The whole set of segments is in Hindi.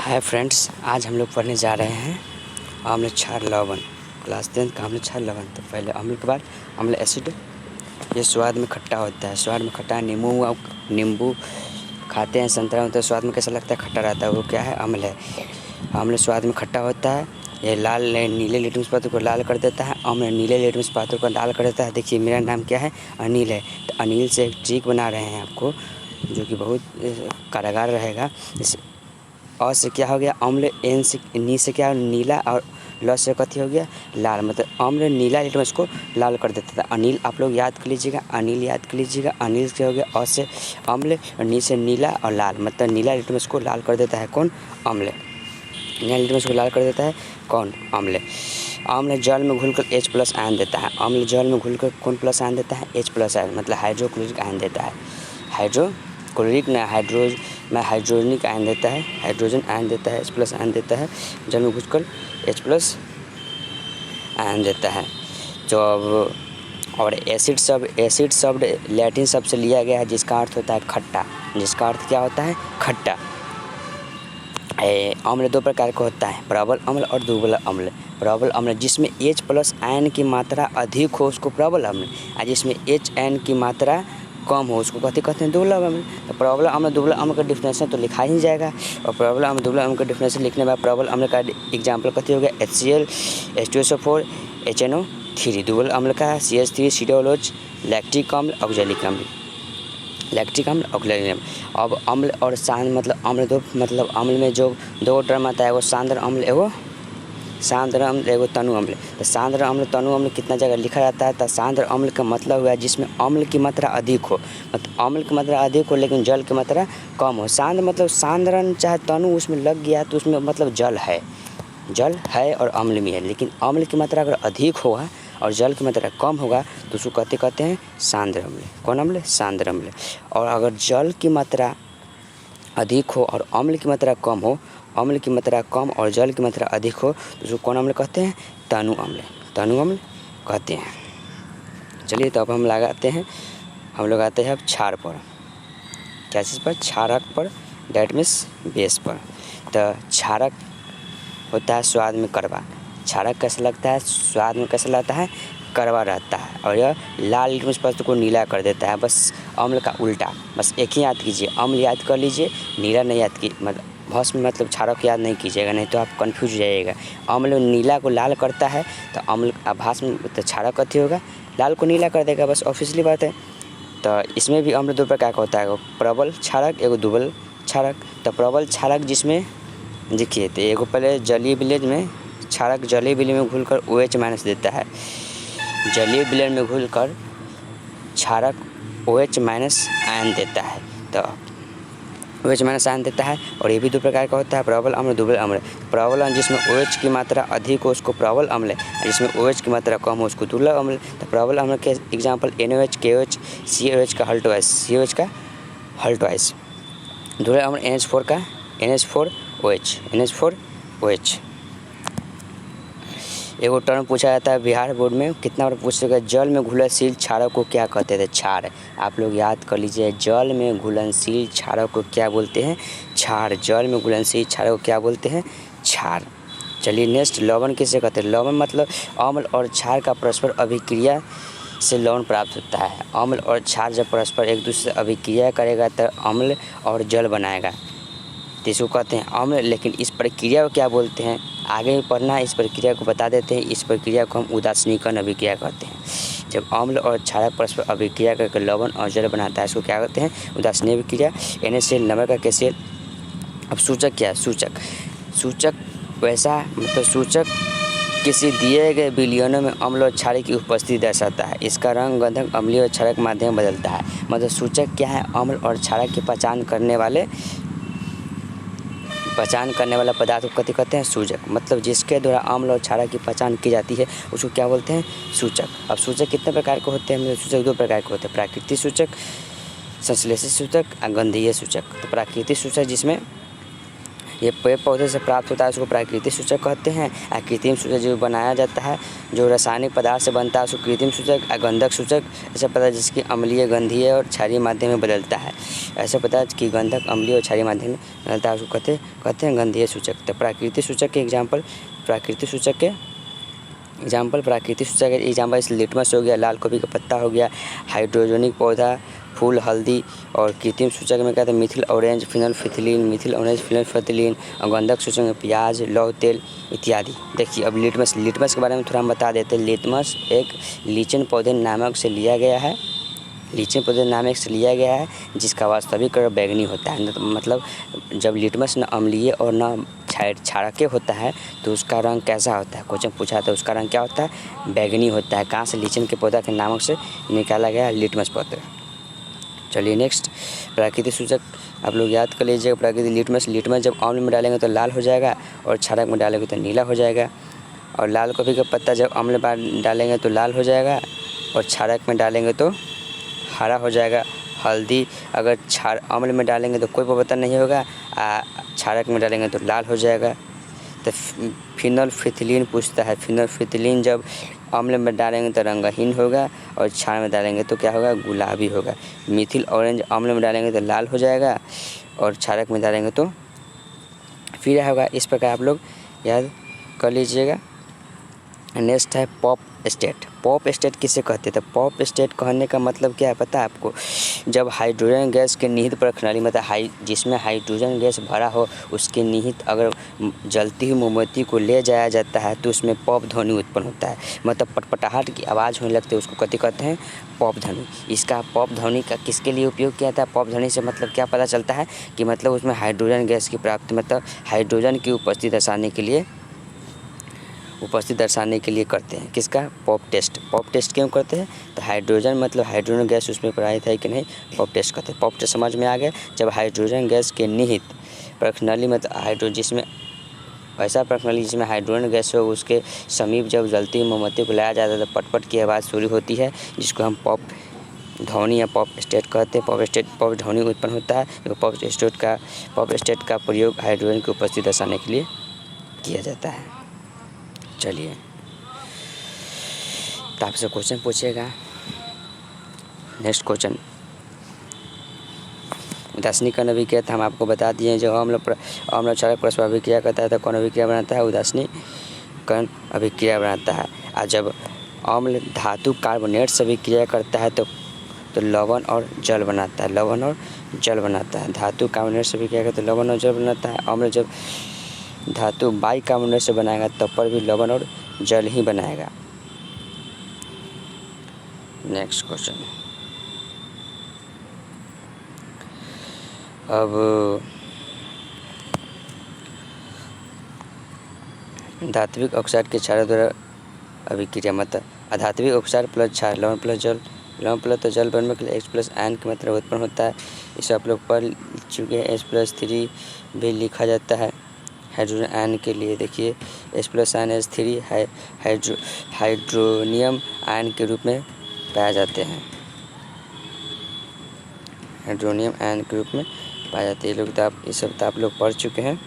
हाय फ्रेंड्स, आज हम लोग पढ़ने जा रहे हैं अम्ल क्षार लवण, क्लास 10 का अम्ल क्षार लवण। तो पहले अम्ल के बाद अम्ल एसिड। ये स्वाद में खट्टा होता है, स्वाद में खट्टा। नींबू खाते हैं, संतरा होता है, स्वाद में कैसा लगता है? खट्टा रहता है। वो क्या है? अम्ल है। अम्ल स्वाद में खट्टा होता है। ये नीले लिटमस पत्र को लाल कर देता है। अम्ल नीले लिटमस पत्र को लाल कर देता है। देखिए मेरा नाम क्या है? अनिल है। तो अनिल से एक ट्रिक बना रहे हैं आपको, जो कि बहुत कारागार रहेगा। इस और से क्या हो गया? अम्ल। एन से नी से क्या? नीला। और ल से कथी हो गया? लाल। मतलब अम्ल नीला लिटमस को लाल कर देता था। अनिल आप लोग याद कर लीजिएगा, अनिल याद कर लीजिएगा। अनिल से हो गया अ से अम्ल, और नी से नीला और लाल। मतलब नीला लिटमस को लाल कर देता है कौन? अम्ल। नीला लिटमस को लाल कर देता है कौन? अम्ल। अम्ल जल में घुलकर H+ आयन देता है। अम्ल जल में घुलकर कौन प्लस आयन देता है? H+ आयन, मतलब हाइड्रोक्लोरिक आयन देता है। हाइड्रोक्लोरिक ना हाइड्रोजनिक आयन देता है। हाइड्रोजन आयन देता है, H+ आयन देता है। जल में घुसकर H+ आयन देता है। जो अब और एसिड शब्द लैटिन शब्द से लिया गया है, जिसका अर्थ होता है खट्टा। जिसका अर्थ क्या होता है? खट्टा। अम्ल दो प्रकार का होता है, प्रबल अम्ल और दुर्बल अम्ल। प्रबल अम्ल जिसमें H+ आयन की मात्रा अधिक हो उसको प्रबल अम्ल, और जिसमें H आयन की मात्रा कम हो उसको कहते हैं दुर्बल अम्ल। तो प्रबल अम्ल दुर्बल अम्ल का डिफिनेशन तो लिखा ही जाएगा। और प्रबल अम्ल दुर्बल अम्ल का डिफिनेशन लिखने के बाद प्रबल अम्ल का एग्जाम्पल कथी हो गया? HCl H2SO4 HNO3। दुर्बल अम्ल का CH3 COOH, लैक्टिक अम्ल, ऑक्जेलिक अम्ल। लैक्टिक अम्ल, ऑक्जेलिक अम्ल। अब अम्ल और सांद्र मतलब अम्ल में जो दो टर्म आता है, वो सांद्र अम्ल एगो तनु अम्ल। तो सांद्र अम्ल तनु अम्ल कितना जगह लिखा जाता है? तो सांद्र अम्ल का मतलब हुआ जिसमें अम्ल की मात्रा अधिक हो, मतलब अम्ल की मात्रा अधिक हो लेकिन जल की मात्रा कम हो। सांद्र मतलब सांद्रन चाहे तनु उसमें लग गया तो उसमें मतलब जल है और अम्ल भी है। लेकिन अम्ल की मात्रा अगर अधिक होगा और जल की मात्रा कम होगा तो उसको कहते हैं सांद्र अम्ल। कौन अम्ल? सांद्र अम्ल। और अगर जल की मात्रा अधिक हो और अम्ल की मात्रा कम हो, अम्ल की मात्रा कम और जल की मात्रा अधिक हो तो उसको कौन अम्ल कहते हैं? तनु अम्ल। तनु अम्ल कहते हैं। चलिए तो अब हम लोग आते हैं अब क्षार पर। क्या चीज़ पर? क्षारक पर, डैट मीन्स बेस पर। तो क्षारक होता है स्वाद में कड़वा। क्षारक कैसा लगता है? स्वाद में कैसा लगता है? कड़वा रहता है। और यह लाल लिटमस पत्र को नीला कर देता है। बस अम्ल का उल्टा। बस एक ही याद कीजिए, अम्ल याद कर लीजिए, नीला नहीं याद कीजिए। मतलब क्षारक याद नहीं कीजिएगा, नहीं तो आप कंफ्यूज हो जाइएगा। अम्ल नीला को लाल करता है तो अम्ल भास में तो क्षारक कथी होगा? लाल को नीला कर देगा। बस ऑफिशियली बात है। तो इसमें भी अम्ल दो प्रकार का होता है, प्रबल क्षारक एगो दुर्बल क्षारक। तो प्रबल क्षारक जिसमें देखिए, तो एगो पहले जलीय विलेज में क्षारक जलीय विलेज में घुलकर OH- देता है। जलीय विलेज में घुलकर क्षारक OH- आयन देता है। तो OH- आयन देता है। और ये भी दो प्रकार का होता है, प्रबल अम्ल दुर्बल अम्ल। प्रबल अम्ल जिसमें OH की मात्रा अधिक हो उसको प्रबल अम्ल, जिसमें OH की मात्रा कम हो उसको दुर्बल अम्ल। तो प्रबल अम्ल के एग्जाम्पल NaOH, KOH, CaOH का हल्टवाइस। दुर्बल अम्ल NH4 का NH4OH। एगो टर्म पूछा जाता है बिहार बोर्ड में, कितना बार पूछेगा? जल में घुलनशील क्षारक को क्या कहते थे? क्षार। आप लोग याद कर लीजिए, जल में घुलनशील क्षारक को क्या बोलते हैं? क्षार। जल में घुलनशील क्षारक को क्या बोलते हैं? क्षार। चलिए नेक्स्ट, लवण किसे कहते हैं? लवण मतलब अम्ल और क्षार का परस्पर अभिक्रिया से लवण प्राप्त होता है। अम्ल और क्षार जब परस्पर एक दूसरे से अभिक्रिया करेगा तो अम्ल और जल बनाएगा, तो इसको कहते हैं अम्ल। लेकिन इस प्रक्रिया को क्या बोलते हैं? आगे भी पढ़ना है, इस प्रक्रिया को बता देते हैं। इस प्रक्रिया को हम उदासीनीकरण अभिक्रिया कहते हैं। जब अम्ल और क्षारक परस्पर अभिक्रिया करके लवण और जल बनाता है, इसको क्या कहते हैं? उदासीन अभिक्रिया। NaCl नमक का KCl। अब सूचक क्या है? सूचक वैसा मतलब सूचक किसी दिए गए विलयनों में अम्ल और क्षार की उपस्थिति दर्शाता है। इसका रंग गंधक अम्लीय और क्षारक माध्यम बदलता है। मतलब सूचक क्या है? अम्ल और क्षारक की पहचान करने वाला पदार्थ को कथी कहते हैं? सूचक। मतलब जिसके द्वारा अम्ल और क्षारक की पहचान की जाती है उसको क्या बोलते हैं? सूचक। अब सूचक कितने प्रकार के होते हैं? सूचक दो प्रकार के होते हैं, प्राकृतिक सूचक, संश्लेषित सूचक और गंधीय सूचक। तो प्राकृतिक सूचक जिसमें ये पेड़ पौधे से प्राप्त होता है उसको प्राकृतिक सूचक कहते हैं। कृत्रिम सूचक जो बनाया जाता है, जो रासायनिक पदार्थ से बनता है उसको कृत्रिम सूचक। गंधक सूचक ऐसा पदार्थ जिसकी अम्लीय, गंधीय और क्षारीय माध्यम में बदलता है। ऐसे पदार्थ की गंधक, अम्लीय और क्षारीय माध्यम में बदलता है उसको कहते हैं गंधीय सूचक। तो प्राकृतिक सूचक के एग्जाम्पल इस लिटमस हो गया, लाल कॉफ़ी का पत्ता हो गया, हाइड्रोजनिक पौधा, फूल, हल्दी। और कृत्रिम सूचक में कहते हैं मिथिल ऑरेंज, फिनोल्फिथिलीन। और गंधक सूचक में प्याज, लौह तेल इत्यादि। देखिए अब लिटमस के बारे में थोड़ा हम बता देते हैं। लिटमस एक लीचन पौधे नामक से लिया गया है, जिसका वास्तविक रंग बैंगनी होता है। मतलब जब लिटमस न अम्लीय और न क्षारकीय होता है तो उसका रंग कैसा होता है, क्वेश्चन पूछा था, उसका रंग क्या होता है, बैंगनी होता है। कहाँ से, लीचन के पौधा के नामक से निकाला गया लिटमस पौधा। चलिए नेक्स्ट, प्राकृतिक सूचक आप लोग याद कर लीजिएगा। प्राकृतिक लिटमस जब अम्ल में डालेंगे तो लाल हो जाएगा और क्षारक में डालेंगे तो नीला हो जाएगा। और लाल कॉफ़ी का पत्ता जब अम्ल में डालेंगे तो लाल हो जाएगा और क्षारक में डालेंगे तो हरा हो जाएगा। हल्दी अगर अम्ल में डालेंगे तो कोई परिवर्तन नहीं होगा, क्षारक में डालेंगे तो लाल हो जाएगा। तो फिनोल्फिथिलीन पूछता है, फिनोल्फिथिलीन जब अम्ल में डालेंगे तो रंगहीन होगा और क्षार में डालेंगे तो क्या होगा, गुलाबी होगा। मिथिल ऑरेंज अम्ल में डालेंगे तो लाल हो जाएगा और क्षारक में डालेंगे तो पीला होगा। इस प्रकार आप लोग याद कर लीजिएगा। नेक्स्ट है पॉप स्टेट किसे कहते थे। पॉप स्टेट कहने का मतलब क्या है पता है आपको, जब हाइड्रोजन गैस के निहित प्रणाली मतलब जिसमें हाइड्रोजन गैस भरा हो उसके निहित अगर जलती हुई मोमबत्ती को ले जाया जाता है तो उसमें पॉप ध्वनि उत्पन्न होता है। मतलब पटपटाहट की आवाज़ होने लगती है, उसको कथी कहते हैं, पॉप ध्वनि। इसका पॉप ध्वनि का किसके लिए उपयोग किया था। पॉप ध्वनि से मतलब क्या पता चलता है कि मतलब उसमें हाइड्रोजन गैस की प्राप्ति, मतलब हाइड्रोजन की उपस्थिति दर्शाने के लिए करते हैं। किसका, पॉप टेस्ट क्यों करते हैं, तो हाइड्रोजन मतलब हाइड्रोजन गैस उसमें प्रवाहित है कि नहीं, पॉप टेस्ट करते हैं। पॉप टेस्ट समझ में आ गया। जब हाइड्रोजन गैस के निहित प्रणाली मतलब जिसमें ऐसा प्रणाली जिसमें हाइड्रोजन गैस हो उसके समीप जब जलती हुई मोमबत्ती को लाया जाता है तो पटपट की आवाज़ शुरू होती है, जिसको हम पॉप ध्वनि या पॉप स्टेट कहते हैं। पॉप ध्वनि उत्पन्न होता है। तो पॉप स्टेट का प्रयोग हाइड्रोजन की उपस्थिति दर्शाने के लिए किया जाता है। चलिए तो आपसे क्वेश्चन पूछेगा। नेक्स्ट क्वेश्चन, उदासीनीकरण अभिक्रिया हम आपको बता दिए। जो अम्ल क्षारक परस्पर अभिक्रिया करता है तो कौन अभिक्रिया बनाता है, उदासीनीकरण अभिक्रिया बनाता है। और जब अम्ल धातु कार्बोनेट से अभिक्रिया करता है तो लवण और जल बनाता है। धातु कार्बोनेट से अभिक्रिया करता है तो लवण और जल बनाता है। अम्ल जब धातु बाइकार्बोनेट से बनाएगा तब पर भी लवण और जल ही बनाएगा। नेक्स्ट क्वेश्चन, अब धात्विक ऑक्साइड के क्षार द्वारा अभिक्रिया मतलब अधात्विक ऑक्साइड प्लस क्षार, लवण प्लस तो जल बनने के लिए H+N की मात्रा उत्पन्न होता है। इसे आप लोग पढ़ चुके हैं। H+3 भी लिखा जाता है हाइड्रोजन आयन के लिए। देखिए H+N H3 हाइड्रोनियम आयन के रूप में पाए जाते हैं। हाइड्रोनियम आयन के रूप में पाए जाते हैं। ये सब तो आप लोग पढ़ चुके हैं।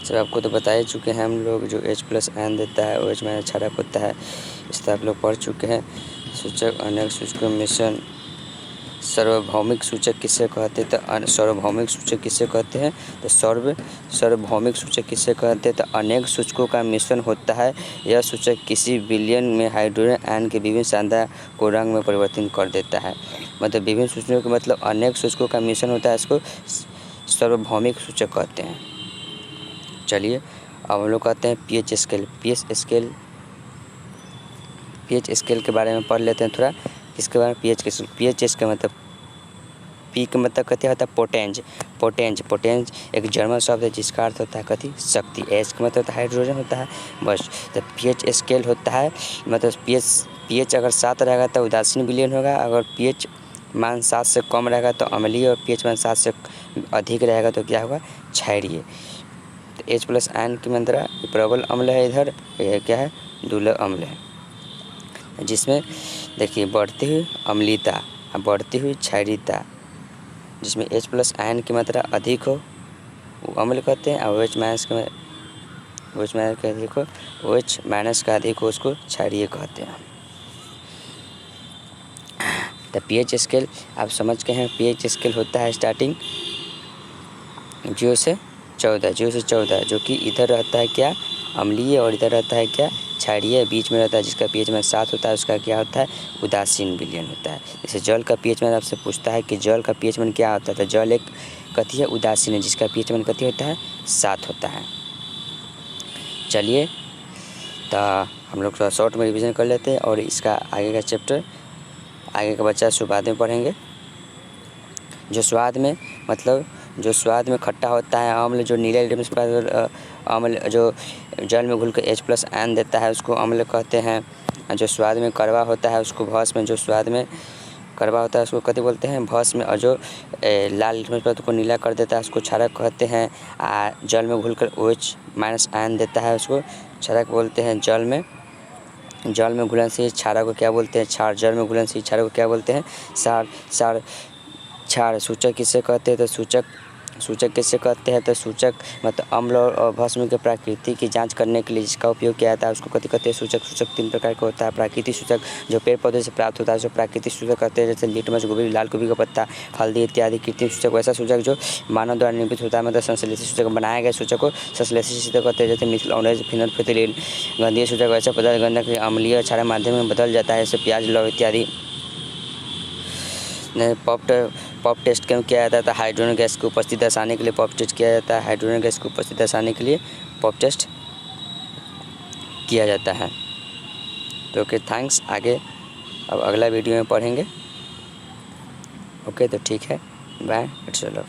सब आपको तो बता ही चुके हैं हम लोग। जो H+N देता है OH- क्षारक होता है, इससे आप लोग पढ़ चुके हैं। सूचक अनेक सूचकों मिश्रण। सार्वभौमिक सूचक किसे कहते हैं, तो सार्वभौमिक सूचक किसे कहते हैं, तो सार्वभौमिक सूचक किसे कहते हैं, तो अनेक सूचकों का मिश्रण होता है। यह सूचक किसी विलयन में हाइड्रोजन आयन के विभिन्न सांद्रता को रंग में परिवर्तित कर देता है। मतलब विभिन्न सूचकों का मतलब अनेक सूचकों का मिश्रण होता है, इसको सार्वभौमिक सूचक कहते हैं। चलिए अब हम लोग कहते हैं pH स्केल के बारे में पढ़ लेते हैं थोड़ा। इसके बारे में pH का मतलब P का मतलब कथी होता है, पोटेंज एक जर्मन शब्द है जिसका अर्थ होता है कथी, शक्ति। H का मतलब होता है हाइड्रोजन होता है बस। तो pH स्केल होता है मतलब pH अगर 7 रहेगा तो उदासीन विलयन होगा। अगर pH मान 7 से कम रहेगा तो अम्लीय और pH मान 7 से अधिक रहेगा तो क्या होगा, क्षारीय। तो H+N की मात्रा प्रबल अम्ल है, इधर यह क्या है, दुर्लभ अम्ल है। जिसमें देखिए बढ़ती हुई अम्लीयता, बढ़ती हुई क्षारीयता, जिसमें H+N की मात्रा अधिक हो अम्ल कहते हैं, और OH माइनस का अधिक हो, OH माइनस का अधिक हो उसको क्षारीय कहते हैं। द pH स्केल आप समझ गए हैं, pH स्केल होता है स्टार्टिंग 0 से 14, जो कि इधर रहता है क्या, अम्लीय, और इधर रहता है क्या, क्षारीय, बीच में रहता है जिसका pH मान 7 होता है, उसका क्या होता है, उदासीन विलयन होता है। जैसे जल का pH मान आपसे पूछता है कि जल का pH मान क्या होता है, तो जल एक कथी है, उदासीन है, जिसका pH मान कथी होता है, 7 होता है। चलिए तो हम लोग थोड़ा शॉर्ट में रिविज़न कर लेते हैं, और इसका आगे का चैप्टर आगे का बच्चा बाद में पढ़ेंगे। जो स्वाद में मतलब जो स्वाद में खट्टा होता है, अम्ल, जो नीले लिटमस पेपर अम्ल जो जल में घुलकर H+ आयन देता है उसको अम्ल कहते हैं। जो स्वाद में कड़वा होता है उसको भस्म, जो स्वाद में कड़वा होता है उसको कथी बोलते हैं, भस्म, और जो लाल लिटमस पेपर को नीला कर देता है उसको क्षारक कहते हैं। जल में घुलकर OH- आयन देता है उसको क्षारक बोलते हैं। जल में घुलनशील क्षारक को क्या बोलते हैं, क्षार। जल में घुलनशील क्षारक को क्या बोलते हैं, क्षार। सूचक किससे कहते हैं, तो सूचक किससे कहते हैं, तो सूचक मतलब अम्ल और भस्म के प्रकृति की जांच करने के लिए जिसका उपयोग किया जाता है उसको कथी कहते हैं, सूचक। सूचक 3 प्रकार का होता है। प्राकृतिक सूचक जो पेड़ पौधे से प्राप्त होता है उसको प्राकृतिक सूचक कहते हैं, जैसे लिटमस, गोभी, लाल गोभी का पत्ता, हल्दी इत्यादि। कृत्रिम सूचक वैसा सूचक जो मानव द्वारा निर्मित होता है, मतलब संश्लेषित सूचक, बनाए गए सूचक को संश्लेषित सूचक कहते हैं, जैसे मिथिल, ऑरेंज, फिनल, फिथिलीन। गंधीय सूचक वैसा पदार्थ गंधक अम्लीय और क्षारीय माध्यम में बदल जाता है, जैसे प्याज, लौंग इत्यादि। पॉप टेस्ट क्यों किया जाता है, हाइड्रोजन गैस की उपस्थिति दर्शाने के लिए पॉप टेस्ट किया जाता है। हाइड्रोजन गैस की उपस्थिति दर्शाने के लिए पॉप टेस्ट किया जाता है। तो ओके, थैंक्स। आगे अब अगला वीडियो में पढ़ेंगे। ओके, तो ठीक है, बाय, इट्स ऑल।